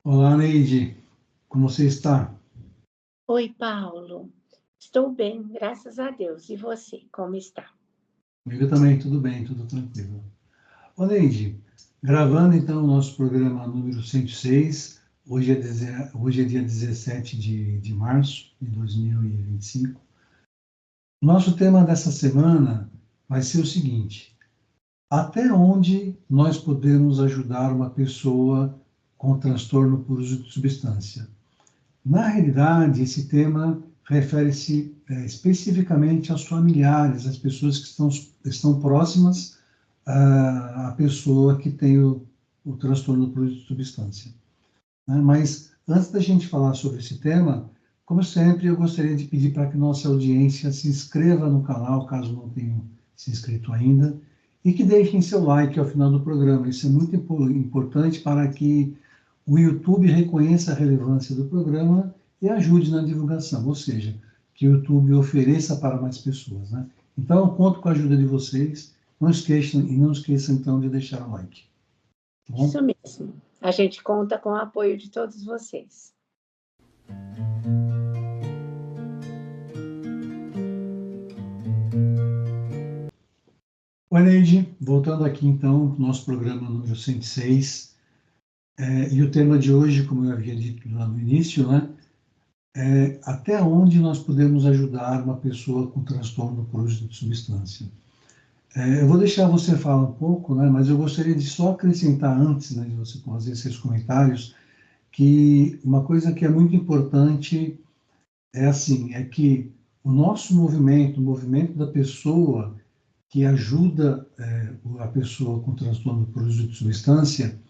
Olá, Neide. Como você está? Oi, Paulo. Estou bem, graças a Deus. E você, como está? Comigo também, tudo bem, tudo tranquilo. Ô, Neide, gravando então o nosso programa número 106, hoje é dia 17 de março de 2025. O nosso tema dessa semana vai ser o seguinte: até onde nós podemos ajudar uma pessoa com transtorno por uso de substância? Na realidade, esse tema refere-se especificamente aos familiares, às pessoas que estão próximas à pessoa que tem o transtorno por uso de substância, né? Mas antes da gente falar sobre esse tema, como sempre, eu gostaria de pedir para que nossa audiência se inscreva no canal, caso não tenham se inscrito ainda, e que deixem seu like ao final do programa. Isso é muito importante para que o YouTube reconheça a relevância do programa e ajude na divulgação, ou seja, que o YouTube ofereça para mais pessoas, né? Então, eu conto com a ajuda de vocês. Não esqueçam então de deixar o like, tá bom? Isso mesmo. A gente conta com o apoio de todos vocês. Oi, Neide, voltando aqui então para o nosso programa número 106, e o tema de hoje, como eu havia dito lá no início, né, é até onde nós podemos ajudar uma pessoa com transtorno por uso de substância. Eu vou deixar você falar um pouco, né, mas eu gostaria de só acrescentar antes, né, de você fazer seus comentários, que uma coisa que é muito importante é que o nosso movimento, o movimento da pessoa que ajuda a pessoa com transtorno por uso de substância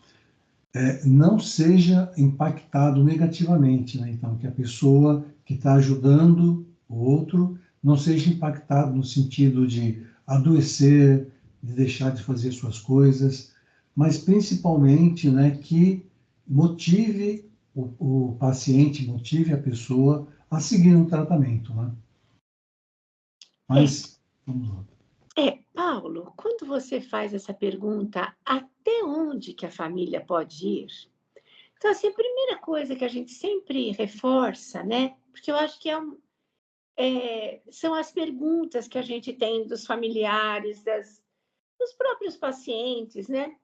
não seja impactado negativamente, né? Então, que a pessoa que está ajudando o outro não seja impactado no sentido de adoecer, de deixar de fazer suas coisas, mas principalmente, né, que motive o paciente, motive a pessoa a seguir um tratamento, né? É, Mas, vamos lá. Paulo, quando você faz essa pergunta, até onde que a família pode ir? Então, assim, a primeira coisa que a gente sempre reforça, né? Porque eu acho que são as perguntas que a gente tem dos familiares, dos próprios pacientes, né?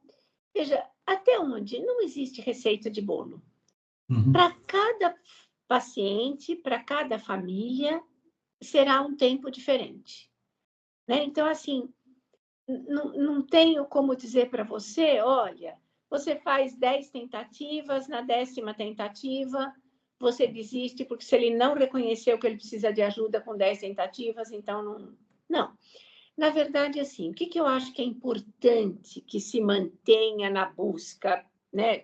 Veja, até onde? Não existe receita de bolo. Uhum. Para cada paciente, para cada família, será um tempo diferente, né? Então, assim, não tenho como dizer para você, olha, você faz 10 tentativas, na 10ª tentativa você desiste, porque se ele não reconheceu que ele precisa de ajuda com 10 tentativas, então não. Não. Na verdade, assim, o que eu acho que é importante que se mantenha na busca, né,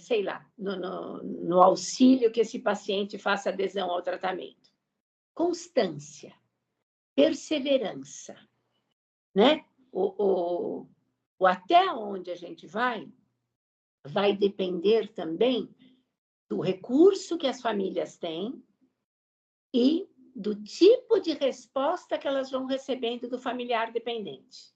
sei lá, no auxílio que esse paciente faça adesão ao tratamento? Constância, perseverança, né? O até onde a gente vai depender também do recurso que as famílias têm e do tipo de resposta que elas vão recebendo do familiar dependente.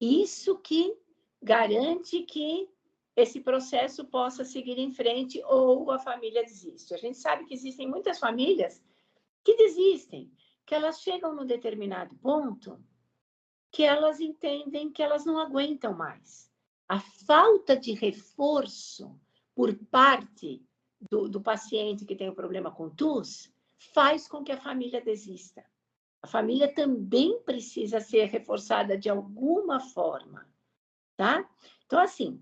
Isso que garante que esse processo possa seguir em frente ou a família desiste. A gente sabe que existem muitas famílias que desistem, que elas chegam num determinado ponto que elas entendem que elas não aguentam mais. A falta de reforço por parte do paciente que tem o problema com TUS faz com que a família desista. A família também precisa ser reforçada de alguma forma, tá? Então, assim,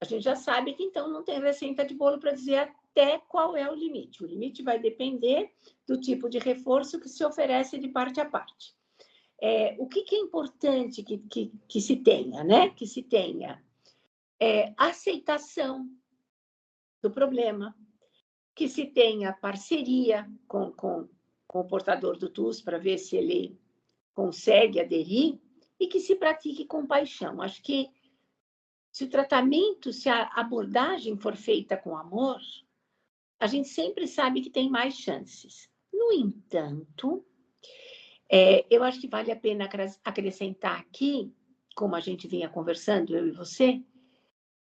a gente já sabe que então não tem receita de bolo para dizer até qual é o limite. O limite vai depender do tipo de reforço que se oferece de parte a parte. O que é importante que se tenha, né? Que se tenha aceitação do problema, que se tenha parceria com o portador do TUS para ver se ele consegue aderir e que se pratique compaixão. Acho que se o tratamento, se a abordagem for feita com amor, a gente sempre sabe que tem mais chances. No entanto, eu acho que vale a pena acrescentar aqui, como a gente vinha conversando, eu e você,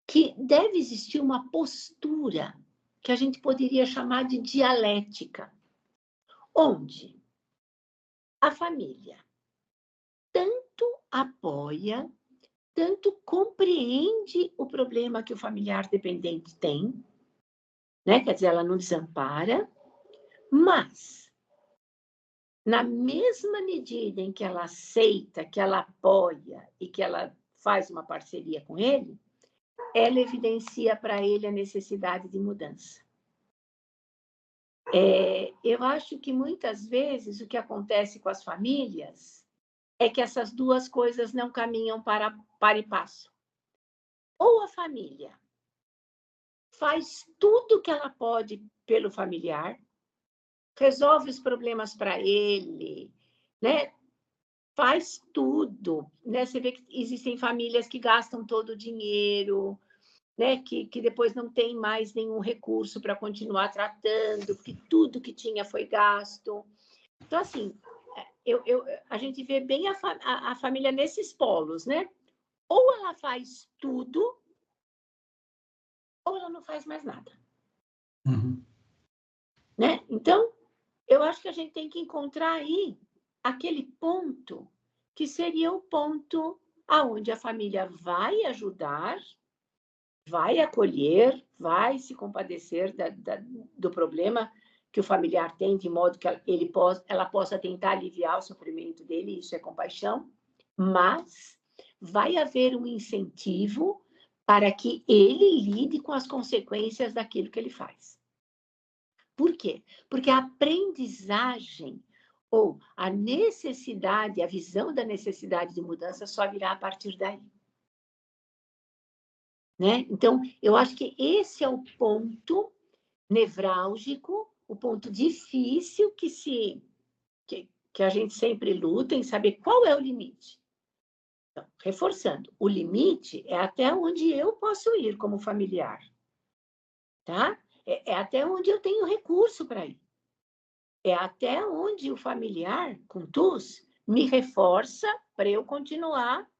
que deve existir uma postura que a gente poderia chamar de dialética, onde a família tanto apoia, tanto compreende o problema que o familiar dependente tem, né? Quer dizer, ela não desampara, mas, na mesma medida em que ela aceita, que ela apoia e que ela faz uma parceria com ele, ela evidencia para ele a necessidade de mudança. Eu acho que muitas vezes o que acontece com as famílias é que essas duas coisas não caminham para e passo. Ou a família faz tudo que ela pode pelo familiar, resolve os problemas para ele, né? Faz tudo, né? Você vê que existem famílias que gastam todo o dinheiro, né? Que depois não tem mais nenhum recurso para continuar tratando, porque tudo que tinha foi gasto. Então, assim, a gente vê bem a família nesses polos, né? Ou ela faz tudo, ou ela não faz mais nada. Uhum. Né? Então, eu acho que a gente tem que encontrar aí aquele ponto que seria o ponto aonde a família vai ajudar, vai acolher, vai se compadecer do problema que o familiar tem, de modo que ela possa tentar aliviar o sofrimento dele, isso é compaixão, mas vai haver um incentivo para que ele lide com as consequências daquilo que ele faz. Por quê? Porque a aprendizagem ou a necessidade, a visão da necessidade de mudança só virá a partir daí. Né? Então, eu acho que esse é o ponto nevrálgico, o ponto difícil que a gente sempre luta em saber qual é o limite. Então, reforçando, o limite é até onde eu posso ir como familiar. Tá? É até onde eu tenho recurso para ir. É até onde o familiar, com TUS, me reforça para eu continuar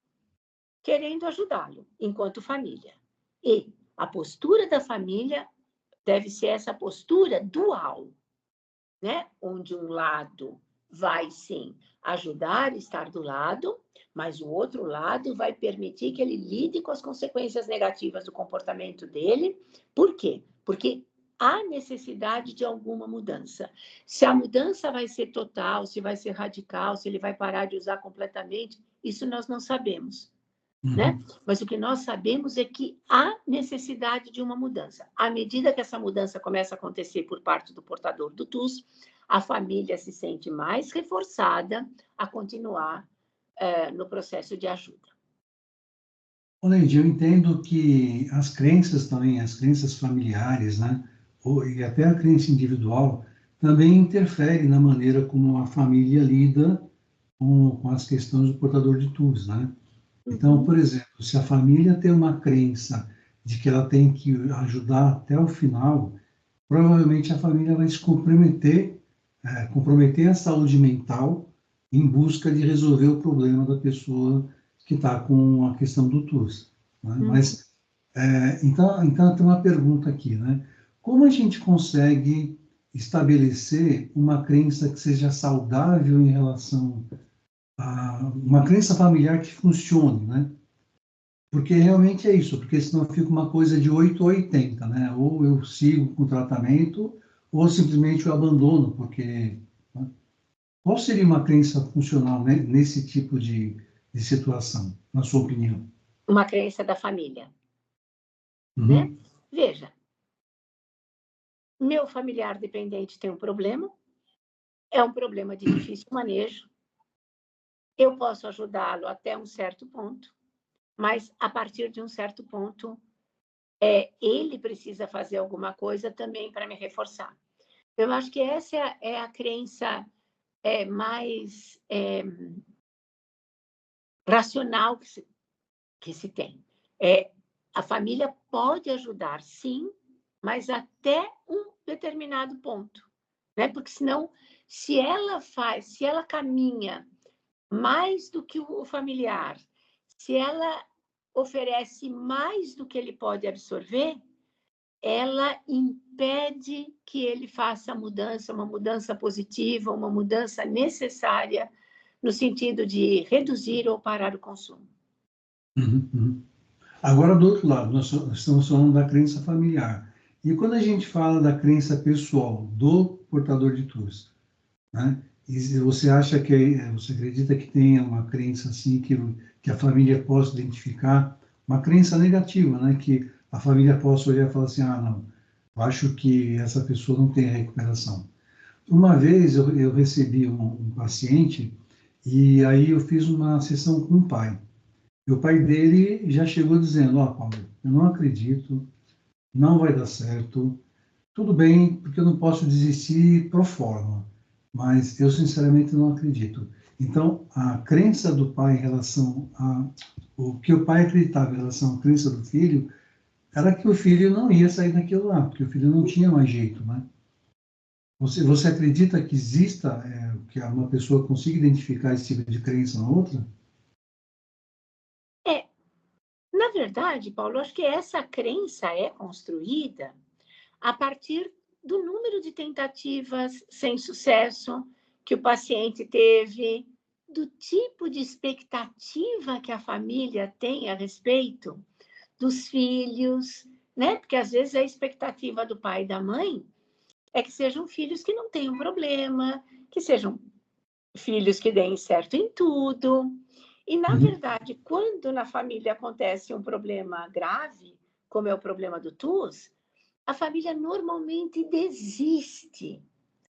querendo ajudá-lo, enquanto família. E a postura da família deve ser essa postura dual, né? Onde um lado vai, sim, ajudar, estar do lado, mas o outro lado vai permitir que ele lide com as consequências negativas do comportamento dele. Por quê? Porque há necessidade de alguma mudança. Se a mudança vai ser total, se vai ser radical, se ele vai parar de usar completamente, isso nós não sabemos. Né? Mas o que nós sabemos é que há necessidade de uma mudança. À medida que essa mudança começa a acontecer por parte do portador do TUS, a família se sente mais reforçada a continuar no processo de ajuda. Neide, eu entendo que as crenças também, as crenças familiares, né, e até a crença individual, também interfere na maneira como a família lida com as questões do portador de TUS, né? Então, por exemplo, se a família tem uma crença de que ela tem que ajudar até o final, provavelmente a família vai se comprometer a saúde mental em busca de resolver o problema da pessoa que está com a questão do TUS. Né? Mas, então tem uma pergunta aqui, né? Como a gente consegue estabelecer uma crença que seja saudável em relação a uma crença familiar que funcione, né? Porque realmente é isso, porque senão fica uma coisa de 8 ou 80, né? Ou eu sigo com o tratamento, ou simplesmente eu abandono, porque... Né? Qual seria uma crença funcional, né, nesse tipo de situação, na sua opinião? Uma crença da família. Né? Uhum. Veja, meu familiar dependente tem um problema, é um problema de difícil manejo, eu posso ajudá-lo até um certo ponto, mas a partir de um certo ponto, ele precisa fazer alguma coisa também para me reforçar. Eu acho que essa é a crença mais racional que se tem. A família pode ajudar, sim, mas até um determinado ponto, né? Porque senão, se ela caminha mais do que o familiar, se ela oferece mais do que ele pode absorver, ela impede que ele faça a mudança, uma mudança positiva, uma mudança necessária, no sentido de reduzir ou parar o consumo. Uhum, uhum. Agora, do outro lado, nós estamos falando da crença familiar. E quando a gente fala da crença pessoal do portador de TUS, né? E se você acha que, você acredita que tenha uma crença assim, que a família possa identificar, uma crença negativa, né? Que a família possa olhar e falar assim, ah, não, eu acho que essa pessoa não tem recuperação. Uma vez eu recebi um paciente e aí eu fiz uma sessão com o pai. E o pai dele já chegou dizendo, ó, Paulo, eu não acredito, não vai dar certo, tudo bem, porque eu não posso desistir pro forma, mas eu sinceramente não acredito. Então, a crença do pai em relação a o que o pai acreditava em relação à crença do filho era que o filho não ia sair daquilo lá, porque o filho não tinha mais jeito, né? Você acredita que exista, que uma pessoa consiga identificar esse tipo de crença na outra? É, na verdade, Paulo, acho que essa crença é construída a partir do número de tentativas sem sucesso que o paciente teve, do tipo de expectativa que a família tem a respeito dos filhos, né? Porque às vezes a expectativa do pai e da mãe é que sejam filhos que não tenham problema, que sejam filhos que deem certo em tudo. E, na Uhum, verdade, quando na família acontece um problema grave, como é o problema do TUS, a família normalmente desiste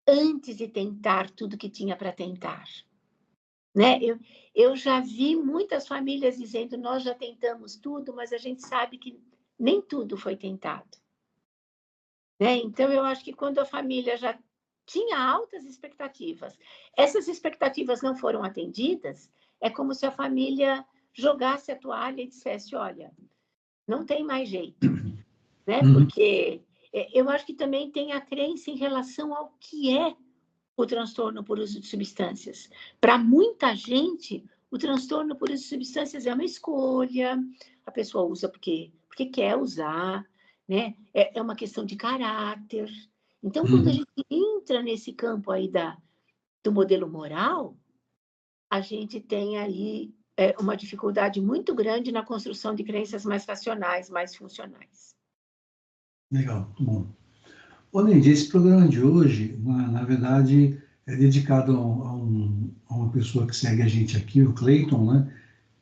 antes de tentar tudo que tinha para tentar. Né? Eu já vi muitas famílias dizendo: nós já tentamos tudo, mas a gente sabe que nem tudo foi tentado. Né? Então, eu acho que quando a família já tinha altas expectativas, essas expectativas não foram atendidas, é como se a família jogasse a toalha e dissesse: olha, não tem mais jeito, né? uhum, Porque eu acho que também tem a crença em relação ao que é o transtorno por uso de substâncias. Para muita gente, o transtorno por uso de substâncias é uma escolha, a pessoa usa porque quer usar, né? É uma questão de caráter. Então, quando a uhum. gente entra nesse campo aí do modelo moral, a gente tem aí uma dificuldade muito grande na construção de crenças mais racionais, mais funcionais. Legal, muito bom. Ô, Neide, esse programa de hoje, na verdade, é dedicado a uma pessoa que segue a gente aqui, o Cleiton, né?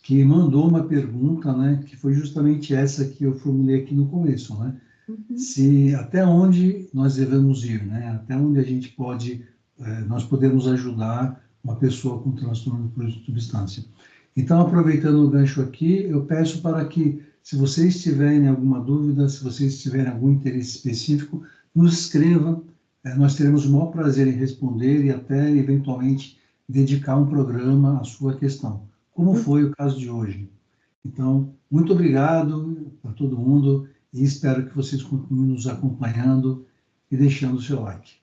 Que mandou uma pergunta, né? Que foi justamente essa que eu formulei aqui no começo, né? Uhum. Se até onde nós devemos ir, né? Até onde a gente pode, nós podemos ajudar uma pessoa com transtorno por substância. Então, aproveitando o gancho aqui, eu peço para que, se vocês tiverem alguma dúvida, se vocês tiverem algum interesse específico, nos escrevam. Nós teremos o maior prazer em responder e até, eventualmente, dedicar um programa à sua questão, como foi o caso de hoje. Então, muito obrigado a todo mundo e espero que vocês continuem nos acompanhando e deixando o seu like.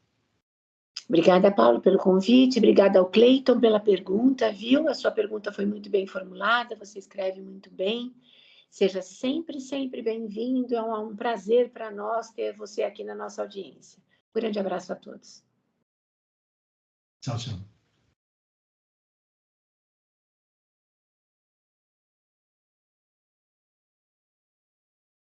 Obrigada, Paulo, pelo convite. Obrigada ao Cleiton pela pergunta, viu? A sua pergunta foi muito bem formulada, você escreve muito bem. Seja sempre, sempre bem-vindo. É um prazer para nós ter você aqui na nossa audiência. Um grande abraço a todos. Tchau, tchau.